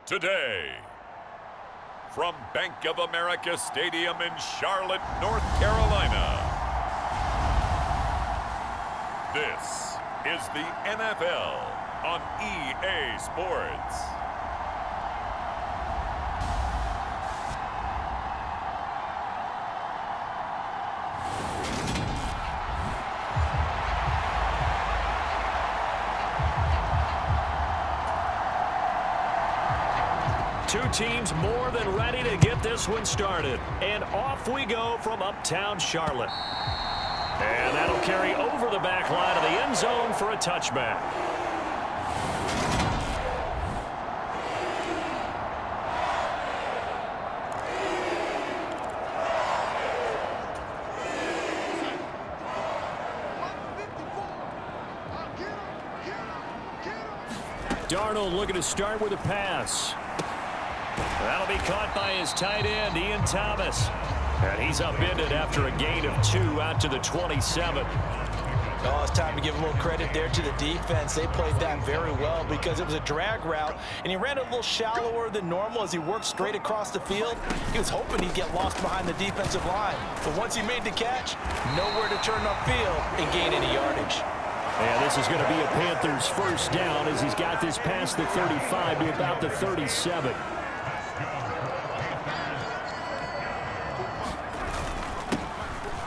today. From Bank of America Stadium in Charlotte, North Carolina, this is the NFL on EA Sports. Two teams more than ready to get this one started. And off we go from uptown Charlotte. And that'll carry over the back line of the end zone for a touchback. Darnold looking to start with a pass. That'll be caught by his tight end, Ian Thomas. And he's upended after a gain of 2 out to the 27. Oh, it's time to give a little credit there to the defense. They played that very well because it was a drag route, and he ran a little shallower than normal as he worked straight across the field. He was hoping he'd get lost behind the defensive line. But once he made the catch, nowhere to turn upfield and gain any yardage. And this is going to be a Panthers first down as he's got this past the 35 to about the 37.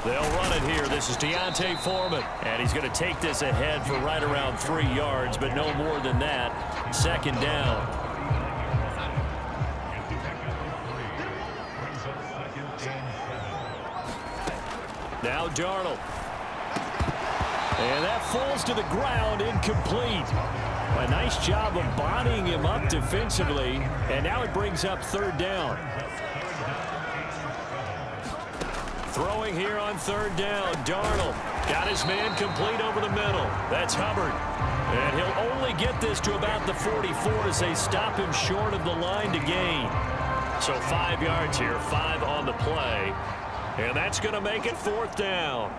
They'll run it here. This is Deontay Foreman. And he's going to take this ahead for right around 3 yards, but no more than that. Second down. Now Darnold. And that falls to the ground, incomplete. A nice job of bodying him up defensively. And now it brings up third down. Throwing here on third down, Darnold got his man complete over the middle. That's Hubbard. And he'll only get this to about the 44 as they stop him short of the line to gain. So 5 yards here, 5 on the play. And that's going to make it fourth down.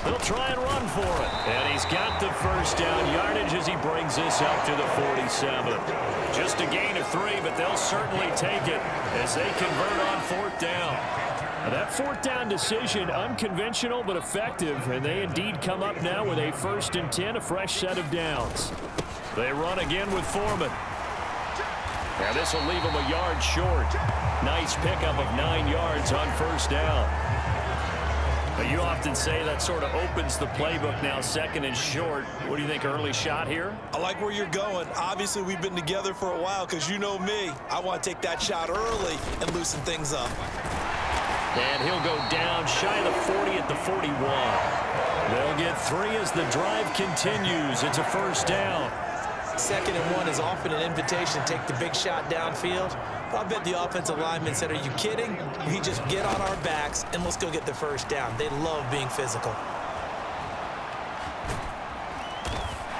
He'll try and run for it. And he's got the first down yardage as he brings this up to the 47. Just a gain of 3, but they'll certainly take it as they convert on fourth down. Now that fourth down decision, unconventional but effective, and they indeed come up now with a 1st and 10, a fresh set of downs. They run again with Foreman. Now this will leave him a yard short. Nice pickup of 9 yards on first down. But you often say that sort of opens the playbook now, 2nd and short. What do you think, early shot here? I like where you're going. Obviously, we've been together for a while because you know me. I want to take that shot early and loosen things up. And he'll go down shy of the 40 at the 41. They'll get 3 as the drive continues. It's a first down. 2nd and 1 is often an invitation to take the big shot downfield. But I bet the offensive lineman said, are you kidding? We just get on our backs and let's go get the first down. They love being physical.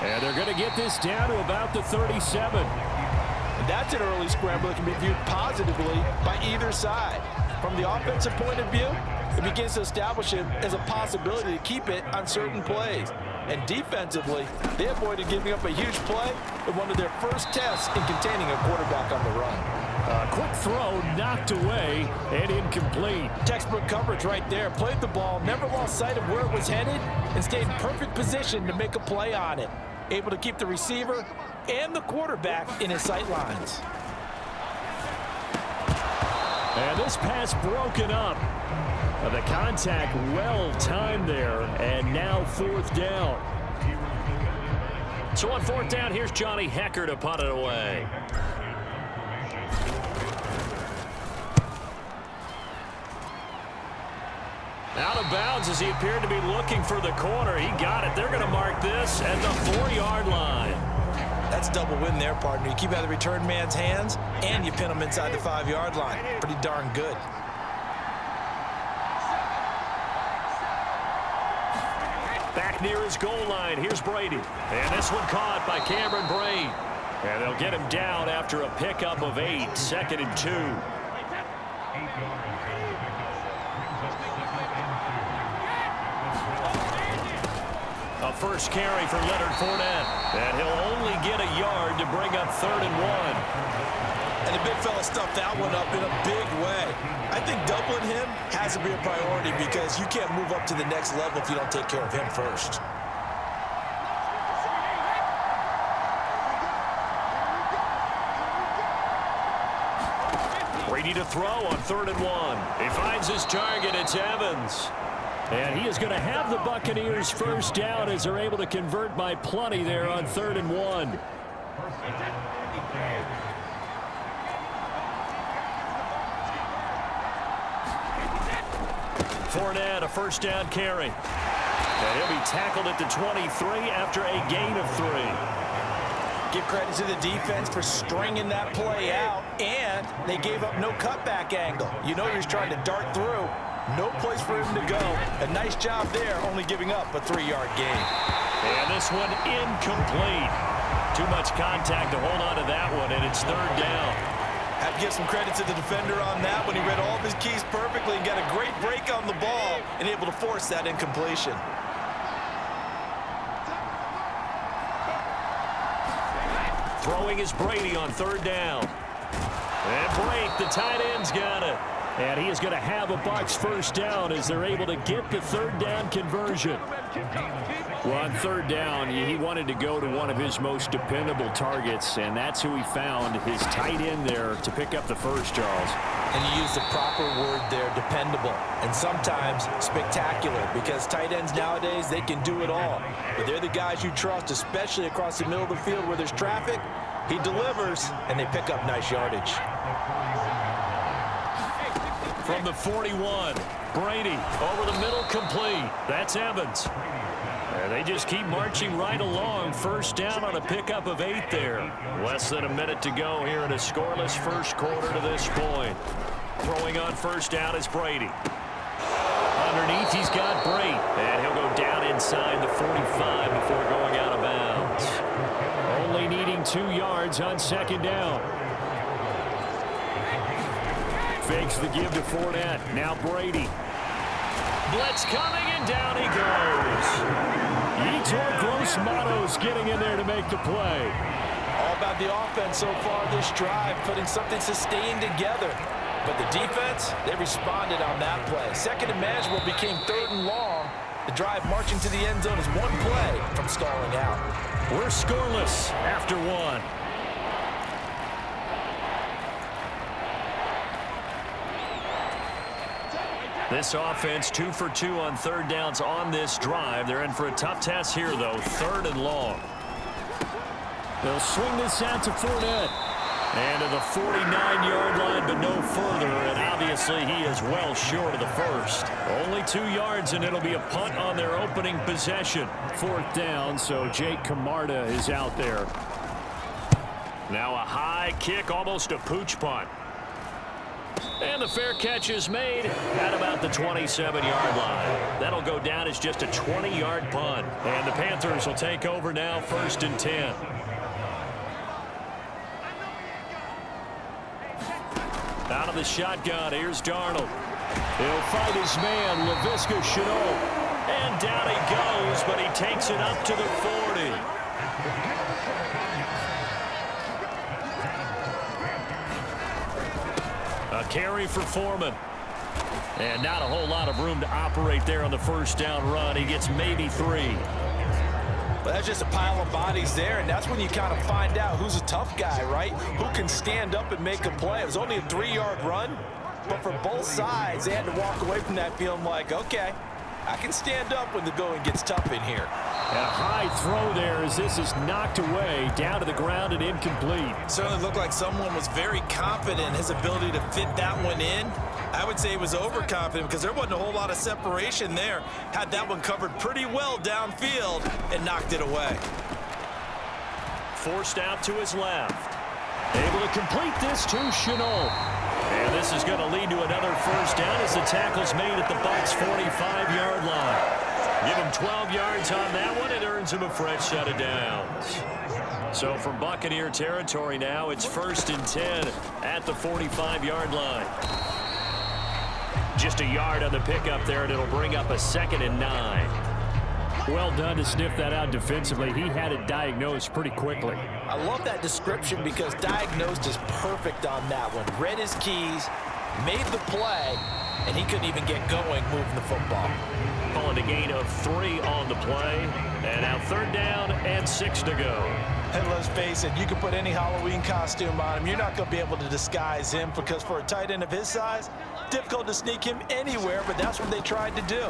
And they're going to get this down to about the 37. And that's an early scramble that can be viewed positively by either side. From the offensive point of view, it begins to establish it as a possibility to keep it on certain plays. And defensively, they avoided giving up a huge play with one of their first tests in containing a quarterback on the run. A quick throw knocked away and incomplete. Textbook coverage right there. Played the ball, never lost sight of where it was headed, and stayed in perfect position to make a play on it. Able to keep the receiver and the quarterback in his sight lines. And this pass broken up. The contact well timed there, and now fourth down. So on fourth down, here's Johnny Hecker to punt it away. Out of bounds as he appeared to be looking for the corner. He got it. They're going to mark this at the 4-yard line. That's double win there, partner. You keep out of the return man's hands, and you pin him inside the 5-yard line. Pretty darn good. Back near his goal line, here's Brady. And this one caught by Cameron Brate. And they'll get him down after a pickup of 8, 2nd and 2. A first carry for Leonard Fournette. And he'll only get a yard to bring up 3rd and 1. And the big fella stuffed that one up in a big way. I think doubling him has to be a priority because you can't move up to the next level if you don't take care of him first. Brady to throw on 3rd and 1. He finds his target. It's Evans. And he is going to have the Buccaneers first down as they're able to convert by plenty there on 3rd and 1. Fournette, a first down carry. And he'll be tackled at the 23 after a gain of 3. Give credit to the defense for stringing that play out, and they gave up no cutback angle. You know he was trying to dart through. No place for him to go. A nice job there, only giving up a 3-yard gain. And this one incomplete. Too much contact to hold on to that one, and it's 3rd down. Have to give some credit to the defender on that when he read all of his keys perfectly and got a great break on the ball and able to force that incompletion. Throwing is Brady on 3rd down. And break, the tight end's got it. And he is going to have a Bucs first down as they're able to get the 3rd down conversion. Well, on 3rd down, he wanted to go to one of his most dependable targets, and that's who he found, his tight end there, to pick up the first, Charles. And you use the proper word there, dependable, and sometimes spectacular, because tight ends nowadays, they can do it all. But they're the guys you trust, especially across the middle of the field where there's traffic. He delivers, and they pick up nice yardage. From the 41, Brady over the middle, complete. That's Evans. And they just keep marching right along. First down on a pickup of 8 there. Less than a minute to go here in a scoreless first quarter to this point. Throwing on first down is Brady. Underneath, he's got Brady. And he'll go down inside the 45 before going out of bounds. Only needing 2 yards on 2nd down. Fakes the give to Fournette. Now Brady. Blitz coming, and down he goes. Yetur Gross-Matos getting in there to make the play. All about the offense so far this drive, putting something sustained together. But the defense, they responded on that play. 2nd and manageable became 3rd and long. The drive marching to the end zone is 1 play from stalling out. We're scoreless after 1. This offense 2 for 2 on 3rd downs on this drive. They're in for a tough test here, though. 3rd and long. They'll swing this out to Fournette. And to the 49-yard line, but no further. And obviously, he is well short of the first. Only 2 yards, and it'll be a punt on their opening possession. 4th down, so Jake Camarda is out there. Now a high kick, almost a pooch punt. And the fair catch is made at about the 27-yard line. That'll go down as just a 20-yard punt. And the Panthers will take over now, 1st and 10. Out of the shotgun, here's Darnold. He'll fight his man, Laviska Shenault. And down he goes, but he takes it up to the 40. A carry for Foreman. And not a whole lot of room to operate there on the first down run. He gets maybe 3. But that's just a pile of bodies there, and that's when you kind of find out who's a tough guy, right? Who can stand up and make a play. It was only a 3-yard run, but for both sides, they had to walk away from that feeling like, okay, I can stand up when the going gets tough in here. And a high throw there as this is knocked away, down to the ground and incomplete. Certainly looked like someone was very confident in his ability to fit that one in. I would say he was overconfident because there wasn't a whole lot of separation there. Had that one covered pretty well downfield and knocked it away. Forced out to his left. Able to complete this to Shenault. And this is going to lead to another first down as the tackle's made at the Bucs' 45-yard line. Give him 12 yards on that one. It earns him a fresh set of downs. So from Buccaneer territory now, it's 1st and 10 at the 45-yard line. Just a yard on the pickup there, and it'll bring up a 2nd and 9. Well done to sniff that out defensively. He had it diagnosed pretty quickly. I love that description because diagnosed is perfect on that one. Read his keys, made the play, and he couldn't even get going moving the football. Calling a gain of 3 on the play. And now 3rd down and 6 to go. And let's face it, you can put any Halloween costume on him. You're not going to be able to disguise him because for a tight end of his size, difficult to sneak him anywhere, but that's what they tried to do.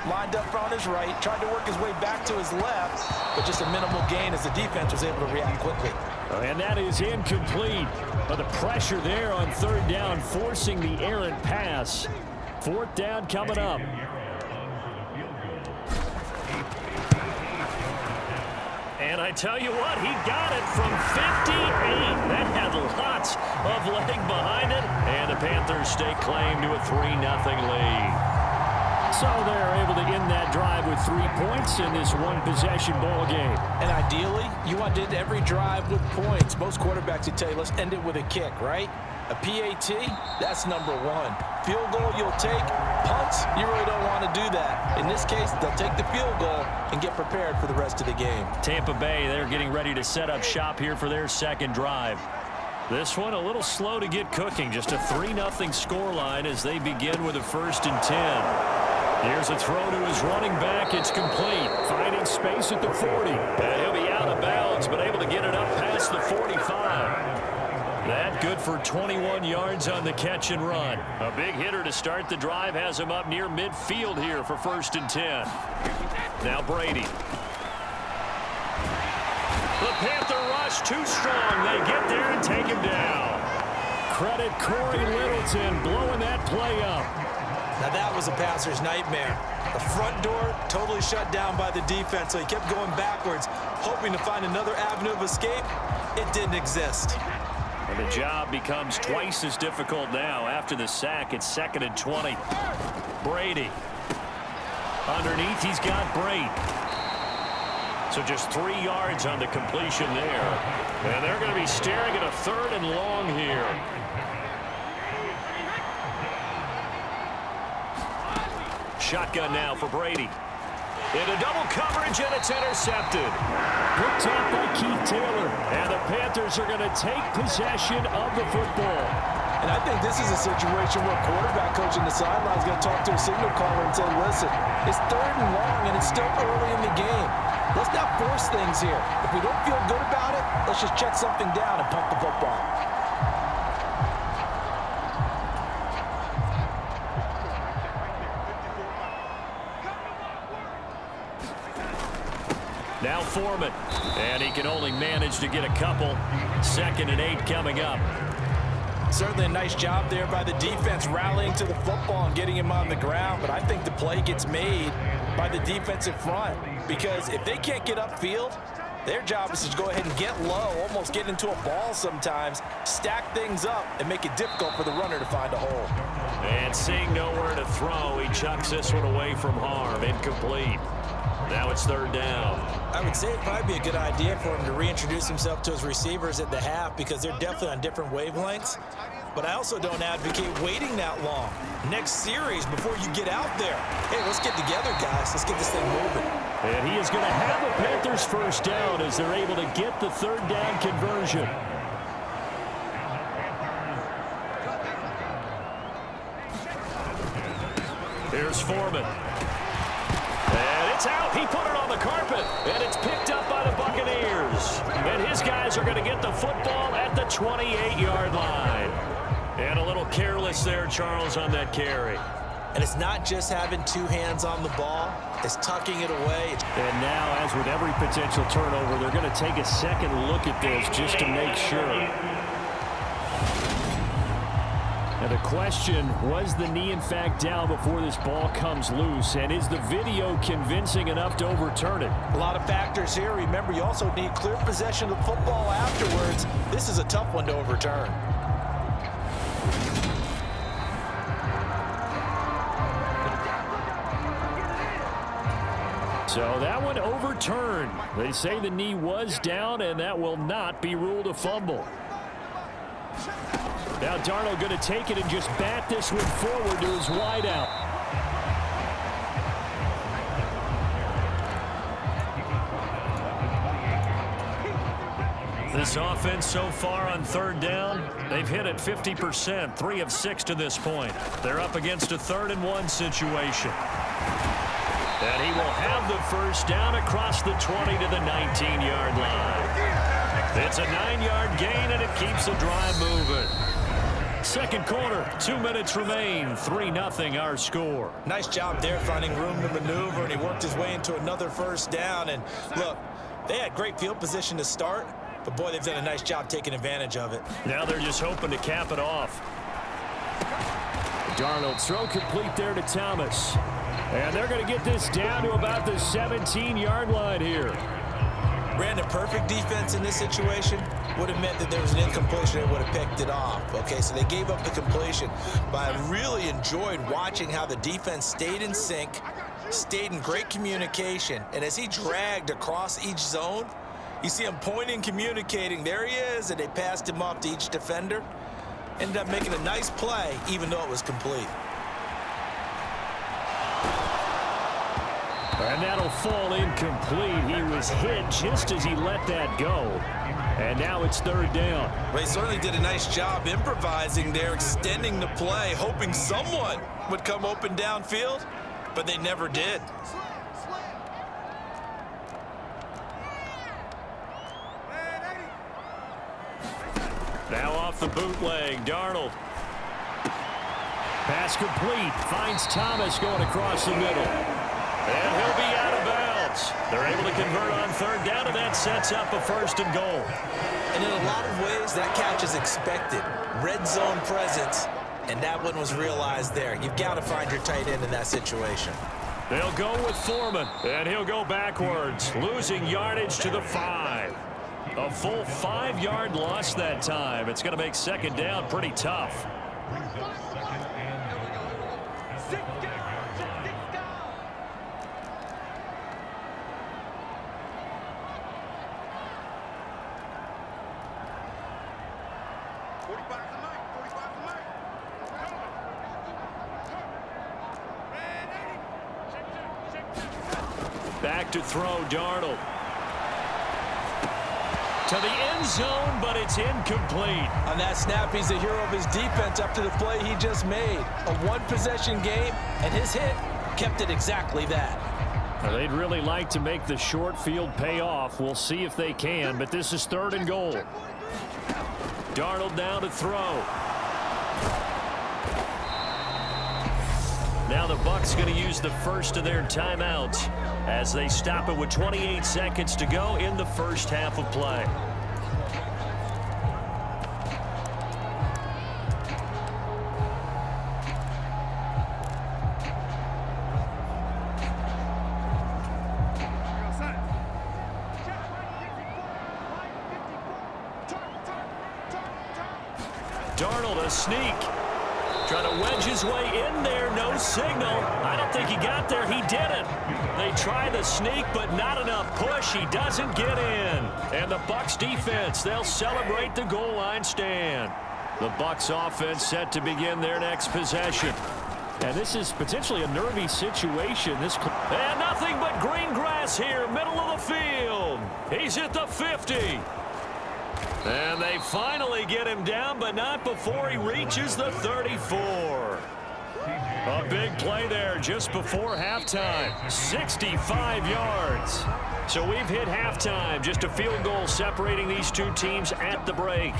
Lined up on his right, tried to work his way back to his left, but just a minimal gain as the defense was able to react quickly. And that is incomplete. But the pressure there on 3rd down, forcing the errant pass. 4th down coming up. And I tell you what, he got it from 58. That had lots of leg behind it. And the Panthers stake claim to a 3-0 lead. So they're able to end that drive with 3 points in this one-possession ball game. And ideally, you want to end every drive with points. Most quarterbacks would tell you, let's end it with a kick, right? A PAT, that's number 1. Field goal you'll take. Punts, you really don't want to do that. In this case, they'll take the field goal and get prepared for the rest of the game. Tampa Bay, they're getting ready to set up shop here for their 2nd drive. This one a little slow to get cooking. Just a 3-0 scoreline as they begin with a 1st and 10. Here's a throw to his running back. It's complete. Finding space at the 40. And he'll be out of bounds, but able to get it up past the 45. That good for 21 yards on the catch and run. A big hitter to start the drive has him up near midfield here for 1st and 10. Now Brady. The Panther rush too strong. They get there and take him down. Credit Corey Littleton blowing that play up. Now that was a passer's nightmare. The front door totally shut down by the defense, so he kept going backwards, hoping to find another avenue of escape. It didn't exist. And the job becomes twice as difficult now. After the sack, it's 2nd and 20. Brady. Underneath, he's got Brady. So just 3 yards on the completion there. And they're going to be staring at a 3rd and long here. Shotgun now for Brady. Into double coverage, and it's intercepted. Picked up by Keith Taylor. And the Panthers are going to take possession of the football. And I think this is a situation where a quarterback coach in the sideline is going to talk to a signal caller and say, listen, it's 3rd and long, and it's still early in the game. Let's not force things here. If we don't feel good about it, let's just check something down and pump the football. Now Foreman, and he can only manage to get a couple. 2nd and 8 coming up. Certainly a nice job there by the defense rallying to the football and getting him on the ground, but I think the play gets made by the defensive front because if they can't get upfield, their job is to go ahead and get low, almost get into a ball sometimes, stack things up, and make it difficult for the runner to find a hole. And seeing nowhere to throw, he chucks this one away from harm. Incomplete. Now it's 3rd down. I would say it'd probably be a good idea for him to reintroduce himself to his receivers at the half because they're definitely on different wavelengths. But I also don't advocate waiting that long. Next series before you get out there. Hey, let's get together, guys. Let's get this thing moving. And he is going to have a Panthers 1st down as they're able to get the 3rd down conversion. Here's Foreman. And it's out. He put it on the carpet. And it's picked up by the Buccaneers. And his guys are going to get the football at the 28-yard line. And a little careless there, Charles, on that carry. And it's not just having 2 hands on the ball. It's tucking it away. And now, as with every potential turnover, they're going to take a second look at this just to make sure. And the question, was the knee in fact down before this ball comes loose? And is the video convincing enough to overturn it? A lot of factors here. Remember, you also need clear possession of the football afterwards. This is a tough one to overturn. So that one overturned. They say the knee was down, and that will not be ruled a fumble. Now Darnold going to take it and just bat this one forward to his wideout. This offense so far on third down, they've hit it 50%, 3 of 6 to this point. They're up against a 3rd-and-1 situation. And he will have the first down across the 20 to the 19-yard line. It's a 9-yard gain, and it keeps the drive moving. Second quarter, 2 minutes remain, 3-0 our score. Nice job there finding room to maneuver, and he worked his way into another first down. And look, they had great field position to start, but boy, they've done a nice job taking advantage of it. Now they're just hoping to cap it off. Darnold throw complete there to Thomas. And they're going to get this down to about the 17-yard line here. Brandon, perfect defense in this situation would have meant that there was an incompletion and would have picked it off. Okay, so they gave up the completion. But I really enjoyed watching how the defense stayed in sync, stayed in great communication. And as he dragged across each zone, you see him pointing, communicating. There he is, and they passed him off to each defender. Ended up making a nice play, even though it was complete. And that'll fall incomplete. He was hit just as he let that go. And now it's 3rd down. Well, he certainly did a nice job improvising there, extending the play, hoping someone would come open downfield, but they never did. Now off the bootleg, Darnold. Pass complete, finds Thomas going across the middle. And he'll be out of bounds. They're able to convert on 3rd down, and that sets up a 1st and goal. And in a lot of ways, that catch is expected. Red zone presence, and that one was realized there. You've got to find your tight end in that situation. They'll go with Foreman, and he'll go backwards, losing yardage to the 5. A full 5-yard loss that time. It's going to make 2nd down pretty tough. Back to throw, Darnold. To the end zone, but it's incomplete. On that snap, he's the hero of his defense up to the play he just made. A one-possession game, and his hit kept it exactly that. Well, they'd really like to make the short field pay off. We'll see if they can, but this is 3rd and goal. Darnold down to throw. Now the Bucs going to use the first of their timeouts as they stop it with 28 seconds to go in the first half of play. Darnold, a sneak. Trying to wedge his way in there, no signal. I don't think he got there, he didn't. They try the sneak, but not enough push. He doesn't get in. And the Bucs defense, they'll celebrate the goal line stand. The Bucs offense set to begin their next possession. And this is potentially a nervy situation. And nothing but green grass here, middle of the field. He's at the 50. And they finally get him down, but not before he reaches the 34. A big play there just before halftime. 65 yards. So we've hit halftime. Just a field goal separating these two teams at the break.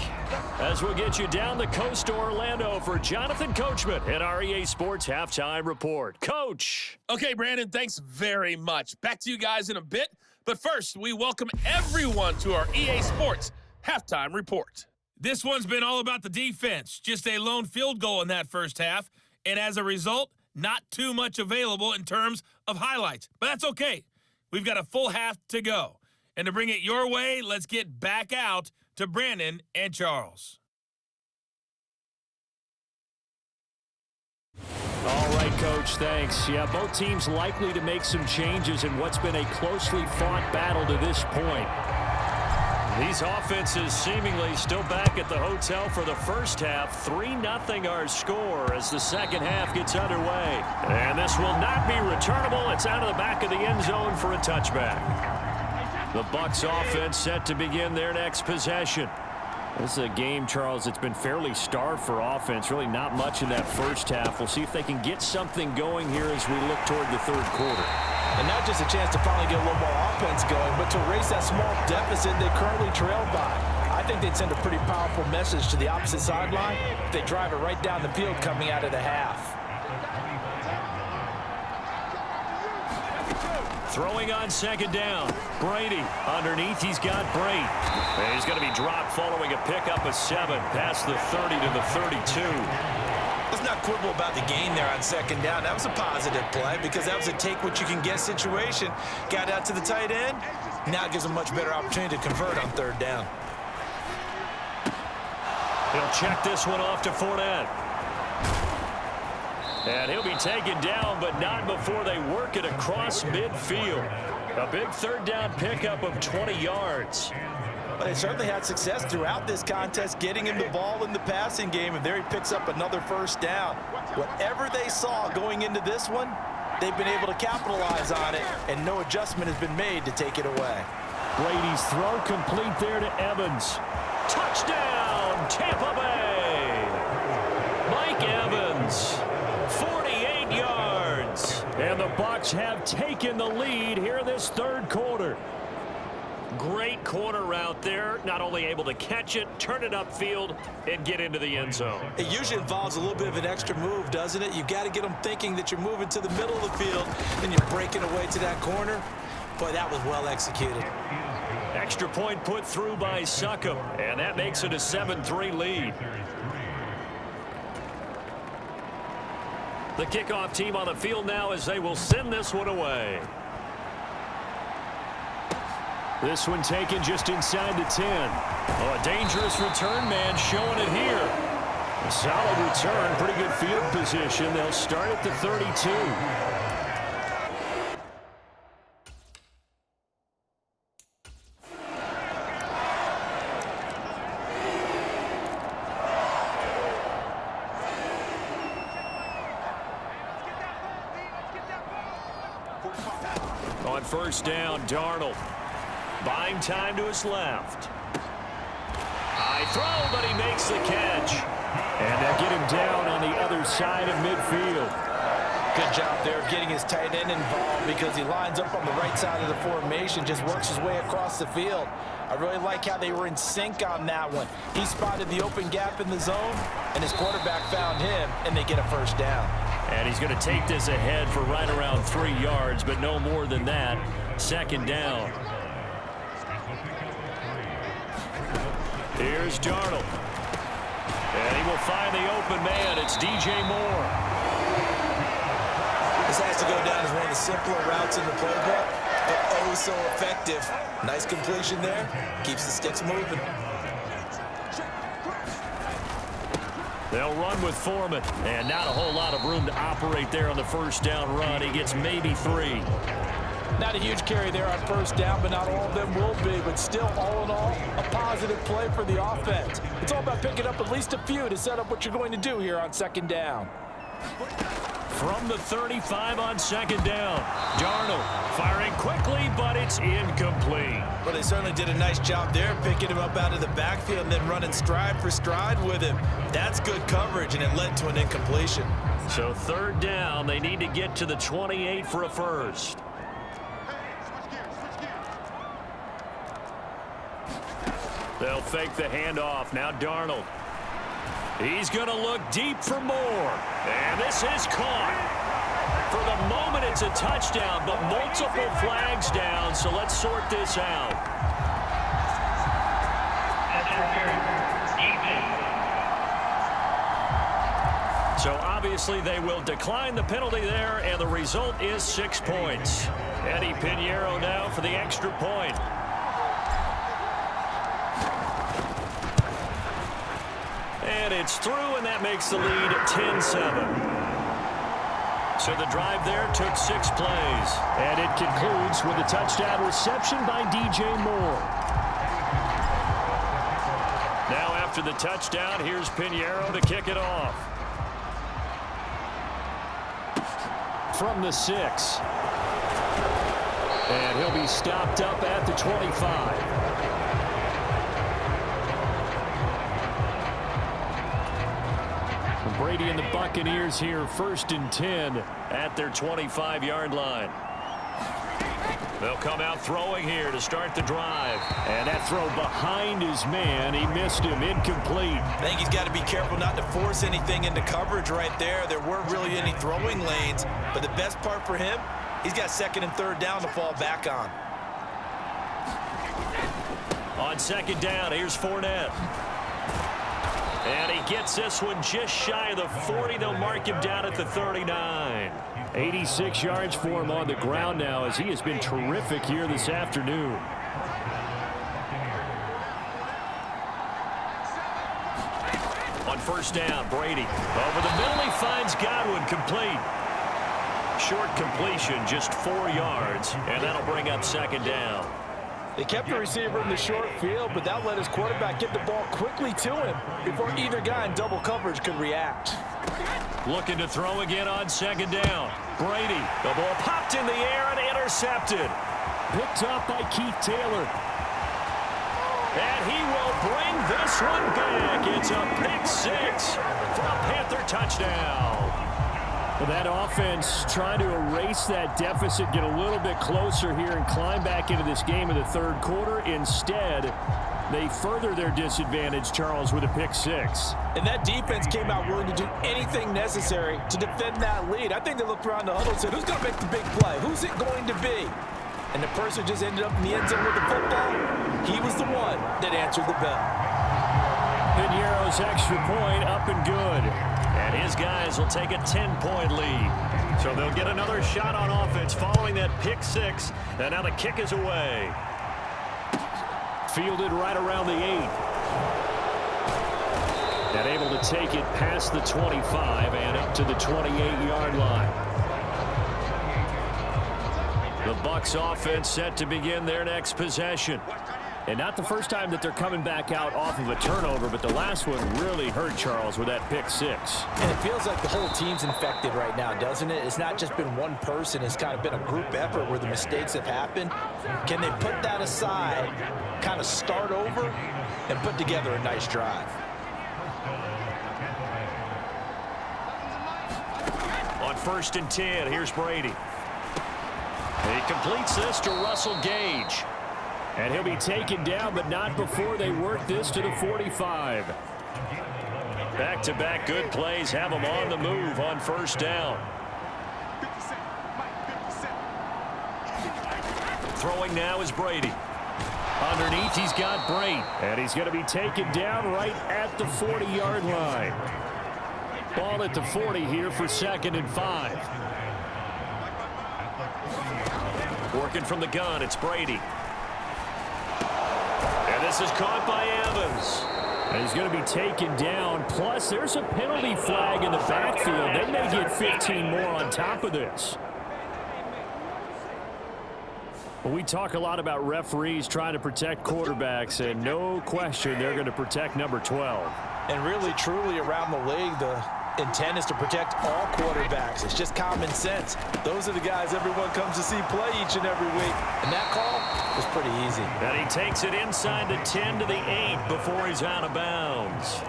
As we'll get you down the coast to Orlando for Jonathan Coachman at our EA Sports Halftime Report. Coach. Okay, Brandon, thanks very much. Back to you guys in a bit. But first, we welcome everyone to our EA Sports Halftime Report. This one's been all about the defense. Just a lone field goal in that first half. And as a result, not too much available in terms of highlights. But that's okay. We've got a full half to go. And to bring it your way, let's get back out to Brandon and Charles. All right, Coach, thanks. Yeah, both teams likely to make some changes in what's been a closely fought battle to this point. These offenses seemingly still back at the hotel for the first half. 3-0 our score as the second half gets underway. And this will not be returnable. It's out of the back of the end zone for a touchback. The Bucs offense set to begin their next possession. This is a game, Charles, that's been fairly starved for offense. Really not much in that first half. We'll see if they can get something going here as we look toward the third quarter. And not just a chance to finally get a little more offense going, but to erase that small deficit they currently trailed by. I think they'd send a pretty powerful message to the opposite sideline if they drive it right down the field coming out of the half. Throwing on second down. Brady underneath. He's got Brate. And he's going to be dropped following a pickup of 7 past the 30 to the 32. Let's not quibble about the gain there on second down. That was a positive play because that was a take-what-you-can-get situation. Got out to the tight end. Now it gives a much better opportunity to convert on third down. He'll check this one off to Fournette. And he'll be taken down, but not before they work it across midfield. A big third down pickup of 20 yards. But they certainly had success throughout this contest getting him the ball in the passing game, and there he picks up another first down. Whatever they saw going into this one, they've been able to capitalize on it, and no adjustment has been made to take it away. Brady's throw complete there to Evans. Touchdown, Tampa Bay! Mike Evans, 48 yards. And the Bucs have taken the lead here this third quarter. Great corner route there. Not only able to catch it, turn it upfield, and get into the end zone. It usually involves a little bit of an extra move, doesn't it? You've got to get them thinking that you're moving to the middle of the field, and you're breaking away to that corner. Boy, that was well executed. Extra point put through by Succop, and that makes it a 7-3 lead. The kickoff team on the field now as they will send this one away. This one taken just inside the 10. Oh, a dangerous return man showing it here. A solid return, pretty good field position. They'll start at the 32. On first down, Darnold. Buying time to his left. High throw, but he makes the catch. And they'll get him down on the other side of midfield. Good job there of getting his tight end involved because he lines up on the right side of the formation, just works his way across the field. I really like how they were in sync on that one. He spotted the open gap in the zone, and his quarterback found him, and they get a first down. And he's going to take this ahead for right around 3 yards, but no more than that. Second down. Here's Darnold. And he will find the open man. It's DJ Moore. This has to go down as one of the simpler routes in the playbook, but oh so effective. Nice completion there. Keeps the sticks moving. They'll run with Foreman, and not a whole lot of room to operate there on the first down run. He gets maybe 3. Not a huge carry there on first down, but not all of them will be. But still, all in all, a positive play for the offense. It's all about picking up at least a few to set up what you're going to do here on second down. From the 35 on second down, Darnold firing quickly, but it's incomplete. Well, they certainly did a nice job there, picking him up out of the backfield and then running stride for stride with him. That's good coverage, and it led to an incompletion. So third down, they need to get to the 28 for a first. They'll fake the handoff. Now Darnold. He's going to look deep for more. And this is caught. For the moment, it's a touchdown, but multiple flags down, so let's sort this out. So obviously they will decline the penalty there, and the result is 6 points. Eddie Pinheiro now for the extra point. And it's through, and that makes the lead 10-7. So the drive there took 6 plays. And it concludes with a touchdown reception by DJ Moore. Now after the touchdown, here's Pinheiro to kick it off. From the 6. And he'll be stopped up at the 25. Brady and the Buccaneers here, 1st and 10 at their 25-yard line. They'll come out throwing here to start the drive. And that throw behind his man, he missed him, incomplete. I think he's got to be careful not to force anything into coverage right there. There weren't really any throwing lanes, but the best part for him, he's got 2nd and 3rd down to fall back on. On 2nd down, here's Fournette. And he gets this one just shy of the 40. They'll mark him down at the 39. 86 yards for him on the ground now as he has been terrific here this afternoon. On 1st down, Brady. Over the middle, he finds Godwin, complete. Short completion, just 4 yards, and that'll bring up 2nd down. They kept the receiver in the short field, but that let his quarterback get the ball quickly to him before either guy in double coverage could react. Looking to throw again on 2nd down. Brady, the ball popped in the air and intercepted. Picked up by Keith Taylor. And he will bring this one back. It's a pick 6 for a Panther touchdown. Well, that offense trying to erase that deficit, get a little bit closer here and climb back into this game in the 3rd quarter. Instead, they further their disadvantage, Charles, with a pick 6. And that defense came out willing to do anything necessary to defend that lead. I think they looked around the huddle and said, who's going to make the big play? Who's it going to be? And the person just ended up in the end zone with the football. He was the one that answered the bell. Piñeiro's extra point up and good. And his guys will take a 10-point lead. So they'll get another shot on offense following that pick 6. And now the kick is away. Fielded right around the 8. And able to take it past the 25 and up to the 28-yard line. The Bucs offense set to begin their next possession. And not the first time that they're coming back out off of a turnover, but the last one really hurt Charles with that pick 6. And it feels like the whole team's infected right now, doesn't it? It's not just been one person. It's kind of been a group effort where the mistakes have happened. Can they put that aside, kind of start over, and put together a nice drive? On 1st and 10, here's Brady. He completes this to Russell Gage. And he'll be taken down, but not before they work this to the 45. Back-to-back good plays have him on the move on 1st down. Throwing now is Brady. Underneath, he's got Brate. And he's going to be taken down right at the 40-yard line. Ball at the 40 here for 2nd and 5. Working from the gun, it's Brady. And this is caught by Evans. And he's going to be taken down. Plus, there's a penalty flag in the backfield. They may get 15 more on top of this. Well, we talk a lot about referees trying to protect quarterbacks, and no question they're going to protect number 12. And really, truly, around the league, the intent is to protect all quarterbacks. It's just common sense. Those are the guys everyone comes to see play each and every week. And that call was pretty easy. And he takes it inside the 10 to the 8 before he's out of bounds.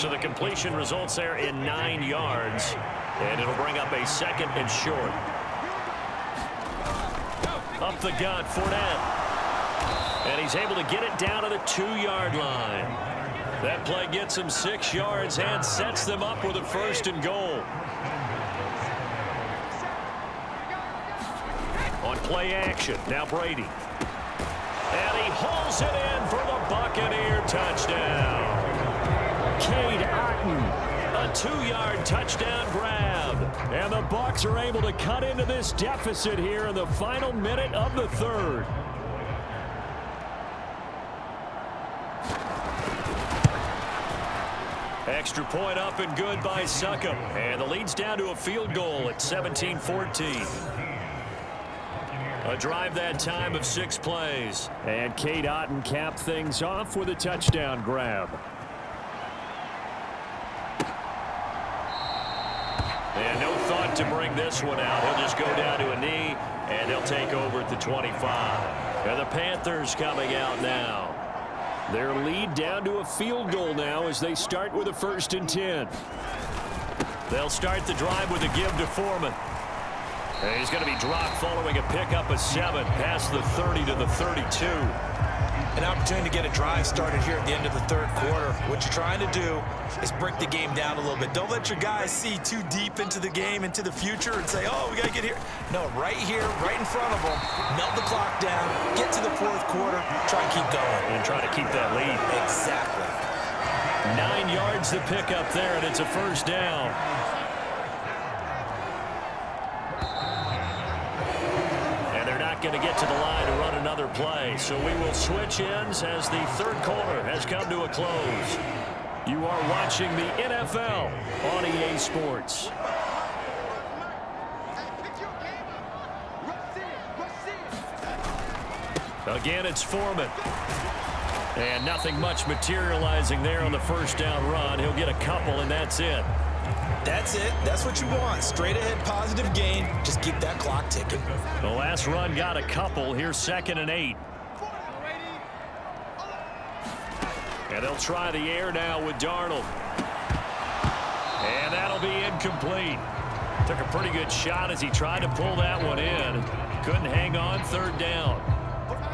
So the completion results there in 9 yards. And it'll bring up a 2nd and short. Up the gut, Fournette. And he's able to get it down to the 2-yard line. That play gets him 6 yards and sets them up with a 1st and goal. On play action, now Brady. And he hauls it in for the Buccaneer touchdown. Cade Otton, a 2-yard touchdown grab. And the Bucs are able to cut into this deficit here in the final minute of the 3rd. Extra point up and good by Succop. And the lead's down to a field goal at 17-14. A drive that time of 6 plays. And Cade Otton capped things off with a touchdown grab. And no thought to bring this one out. He'll just go down to a knee And they'll take over at the 25. And the Panthers coming out now. Their lead down to a field goal now as they start with a 1st and 10. They'll start the drive with a give to Foreman. And he's going to be dropped following a pickup of 7 past the 30 to the 32. An opportunity to get a drive started here at the end of the 3rd quarter. What you're trying to do is break the game down a little bit. Don't let your guys see too deep into the game, into the future, and say, oh, we got to get here. No, right here, right in front of them, melt the clock down, get to the 4th quarter, try and keep going. And try to keep that lead. Exactly. 9 yards to pick up there, and it's a 1st down. Going to get to the line to run another play. So we will switch ends as the 3rd quarter has come to a close. You are watching the NFL on EA Sports. Again, it's Foreman. And nothing much materializing there on the 1st down run. He'll get a couple, and that's it. That's it. That's what you want. Straight ahead, positive gain. Just keep that clock ticking. The last run got a couple. Here's 2nd and 8. And they'll try the air now with Darnold. And that'll be incomplete. Took a pretty good shot as he tried to pull that one in. Couldn't hang on. 3rd down.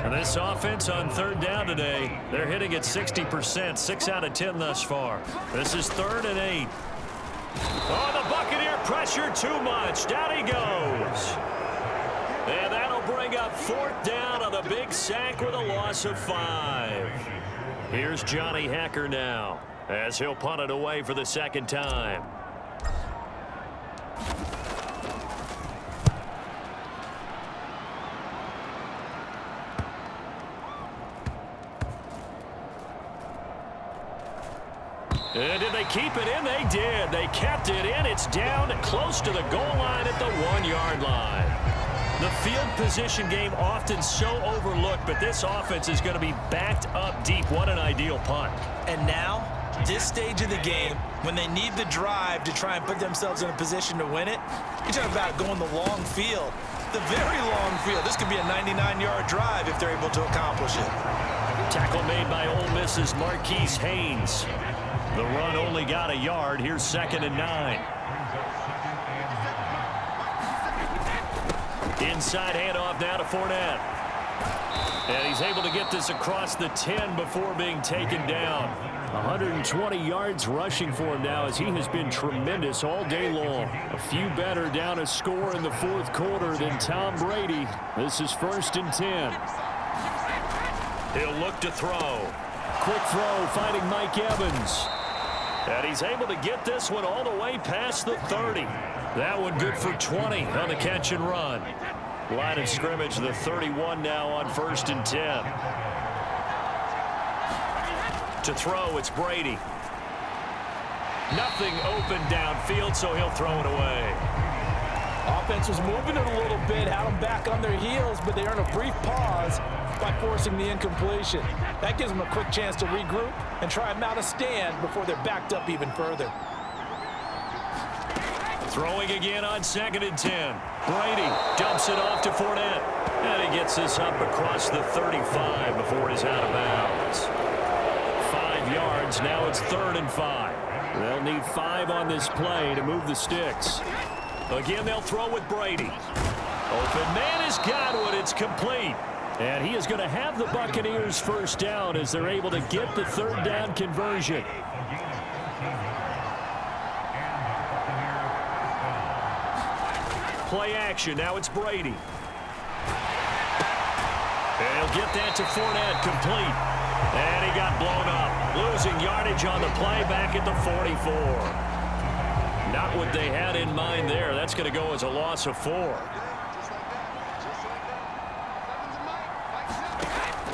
And this offense on 3rd down today, they're hitting at 60%. 6 out of 10 thus far. This is 3rd and 8. Oh, the Buccaneer pressure too much. Down he goes. And that'll bring up 4th down on the big sack with a loss of 5. Here's Johnny Hacker now as he'll punt it away for the 2nd time. And did they keep it in? They did. They kept it in. It's down close to the goal line at the 1-yard line. The field position game often so overlooked, but this offense is going to be backed up deep. What an ideal punt. And now, this stage of the game, when they need the drive to try and put themselves in a position to win it, you're talking about going the long field, the very long field. This could be a 99-yard drive if they're able to accomplish it. Tackle made by Ole Miss's Marquise Haynes. The run only got a yard. Here's 2nd and 9. Inside handoff now to Fournette. And he's able to get this across the 10 before being taken down. 120 yards rushing for him now as he has been tremendous all day long. A few better down a score in the 4th quarter than Tom Brady. This is 1st and 10. He'll look to throw. Quick throw finding Mike Evans. And he's able to get this one all the way past the 30. That one good for 20 on the catch and run. Line of scrimmage, the 31 now on 1st and 10. To throw, it's Brady. Nothing open downfield, so he'll throw it away. Offense was moving it a little bit, had them back on their heels, but they earned a brief pause by forcing the incompletion. That gives them a quick chance to regroup and try and mount a stand before they're backed up even further. Throwing again on 2nd and 10. Brady dumps it off to Fournette. And he gets this up across the 35 before he's out of bounds. 5 yards, now it's 3rd and 5. They'll need 5 on this play to move the sticks. Again, they'll throw with Brady. Open man has got one. It's complete. And he is going to have the Buccaneers 1st down as they're able to get the 3rd down conversion. Play action. Now it's Brady. And he'll get that to Fournette, complete. And he got blown up. Losing yardage on the play back at the 44. Not what they had in mind there. That's going to go as a loss of 4.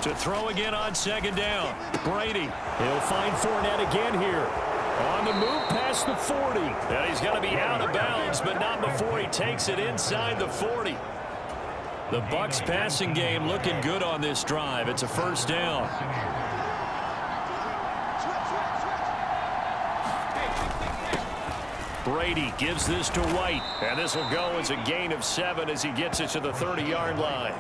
To throw again on 2nd down. Brady. He'll find Fournette again here. On the move past the 40. And he's going to be out of bounds, but not before he takes it inside the 40. The Bucs passing game looking good on this drive. It's a 1st down. Brady gives this to White. And this will go as a gain of 7 as he gets it to the 30-yard line.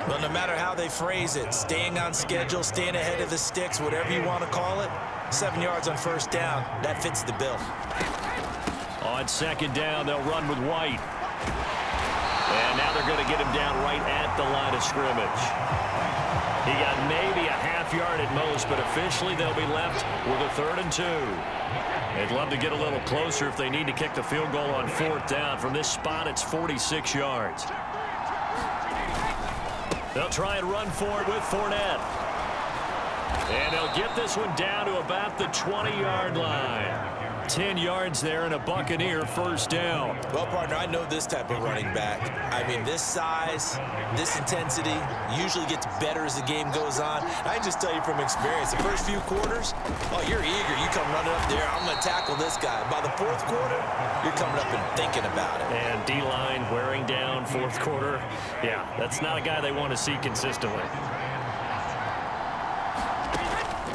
Well, no matter how they phrase it, staying on schedule, staying ahead of the sticks, whatever you want to call it, 7 yards on first down, that fits the bill. On second down, they'll run with White. And now they're going to get him down right at the line of scrimmage. He got maybe a half yard at most, but officially they'll be left with a 3rd and 2. They'd love to get a little closer if they need to kick the field goal on 4th down. From this spot, it's 46 yards. They'll try and run for it with Fournette. And they'll get this one down to about the 20-yard line. 10 yards there and a Buccaneer first down. Well, partner, I know this type of running back. I mean, this size, this intensity usually gets better as the game goes on. I can just tell you from experience, the first few quarters, oh, you're eager. You come running up there, I'm going to tackle this guy. By the 4th quarter, you're coming up and thinking about it. And D-line wearing down 4th quarter. Yeah, that's not a guy they want to see consistently.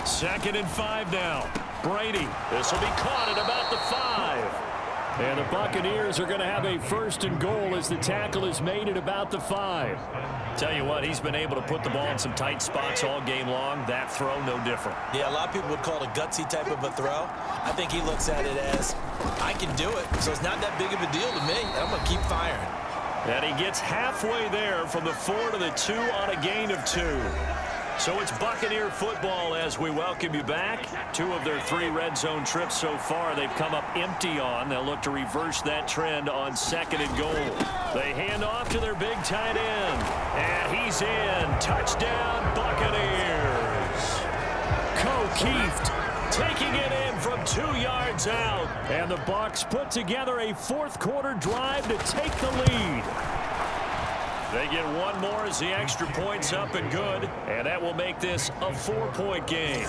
2nd and 5 now. Brady, this will be caught at about the 5. And the Buccaneers are going to have a 1st and goal as the tackle is made at about the 5. Tell you what, he's been able to put the ball in some tight spots all game long. That throw, no different. Yeah, a lot of people would call it a gutsy type of a throw. I think he looks at it as, I can do it, so it's not that big of a deal to me. I'm going to keep firing. And he gets halfway there from the 4 to the 2 on a gain of 2. So it's Buccaneer football as we welcome you back. 2 of their 3 red zone trips so far they've come up empty on. They'll look to reverse that trend on 2nd and goal. They hand off to their big tight end. And he's in. Touchdown, Buccaneers. Kieft taking it in from 2 yards out. And the Bucs put together a 4th quarter drive to take the lead. They get one more as the extra point's up and good, and that will make this a 4-point game.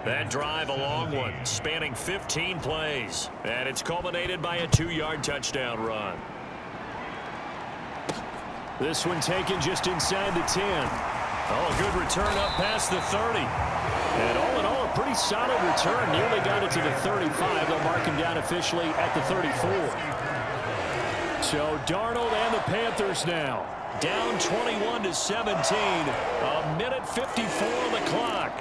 That drive, a long one, spanning 15 plays, and it's culminated by a 2-yard touchdown run. This one taken just inside the 10. Oh, a good return up past the 30. And all in all, a pretty solid return. Nearly got it to the 35. They'll mark him down officially at the 34. So Darnold and the Panthers now down 21-17. A minute 54 on the clock.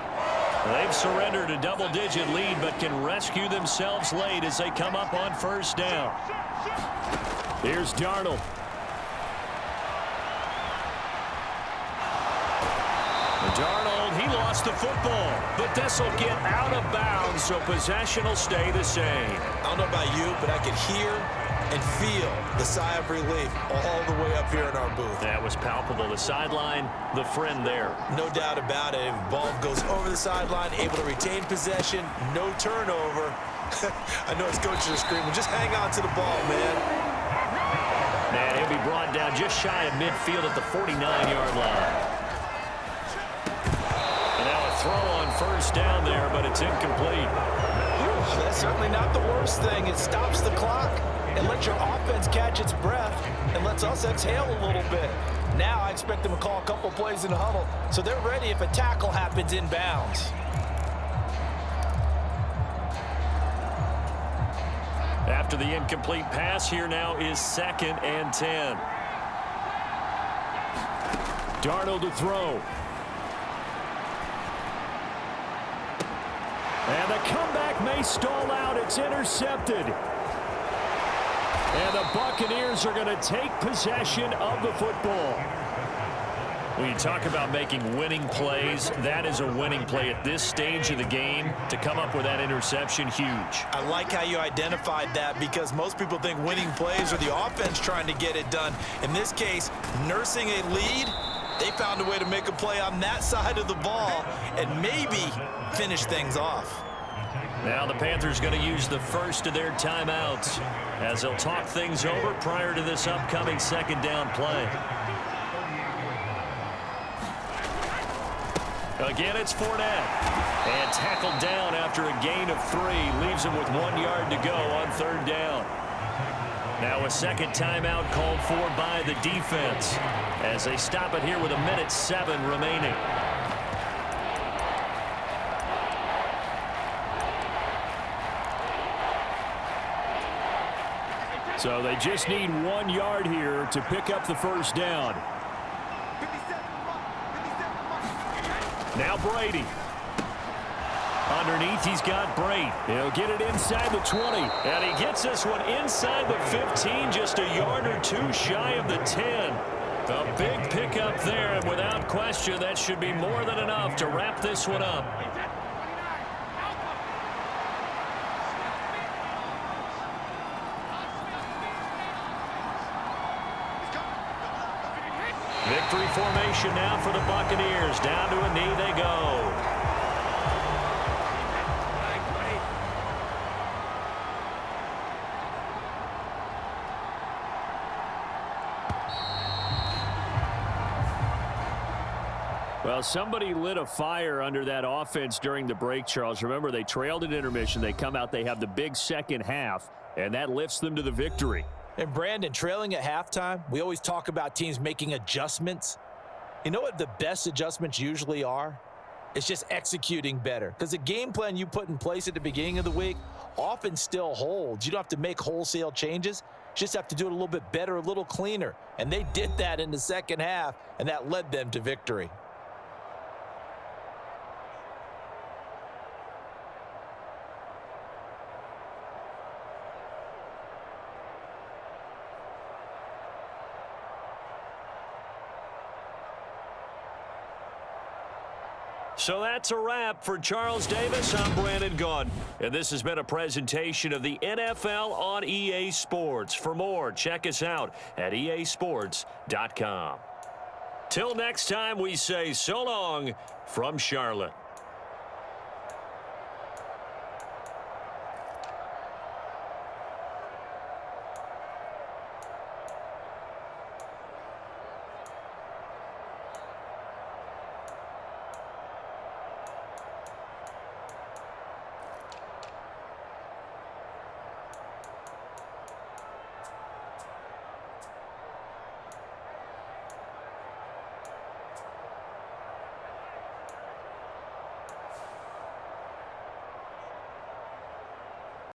They've surrendered a double-digit lead but can rescue themselves late as they come up on 1st down. Here's Darnold. Darnold, he lost the football, but this will get out of bounds, so possession will stay the same. I don't know about you, but I could hear and feel the sigh of relief all the way up here in our booth. That was palpable. The sideline, the friend there. No doubt about it. If the ball goes over the sideline, able to retain possession, no turnover. I know his coaches are screaming, just hang on to the ball, man. And he'll be brought down just shy of midfield at the 49-yard line. And now a throw on 1st down there, but it's incomplete. That's certainly not the worst thing. It stops the clock and lets your offense catch its breath and lets us exhale a little bit. Now I expect them to call a couple plays in the huddle, so they're ready if a tackle happens in bounds. After the incomplete pass, here now is 2nd and 10. Darnold to throw. And the comeback may stall out. It's intercepted. And the Buccaneers are going to take possession of the football. When you talk about making winning plays, that is a winning play at this stage of the game. To come up with that interception, huge. I like how you identified that because most people think winning plays are the offense trying to get it done. In this case, nursing a lead, they found a way to make a play on that side of the ball and maybe finish things off. Now the Panthers going to use the first of their timeouts as they'll talk things over prior to this upcoming 2nd down play. Again, it's Fournette. And tackled down after a gain of 3. Leaves him with 1 yard to go on 3rd down. Now a 2nd timeout called for by the defense as they stop it here with 1:07 remaining. So they just need 1 yard here to pick up the first down. Now Brady. Underneath, he's got Brate. He'll get it inside the 20. And he gets this one inside the 15, just a yard or two shy of the 10. A big pickup there, and without question, that should be more than enough to wrap this one up. Victory formation now for the Buccaneers. Down to a knee they go. Well, somebody lit a fire under that offense during the break, Charles. Remember, they trailed at intermission. They come out, they have the big second half, and that lifts them to the victory. And Brandon, trailing at halftime, we always talk about teams making adjustments. You know what the best adjustments usually are? It's just executing better. Because the game plan you put in place at the beginning of the week often still holds. You don't have to make wholesale changes. You just have to do it a little bit better, a little cleaner. And they did that in the second half, and that led them to victory. So that's a wrap for Charles Davis. I'm Brandon Gaudin, and this has been a presentation of the NFL on EA Sports. For more, check us out at easports.com. Till next time, we say so long from Charlotte.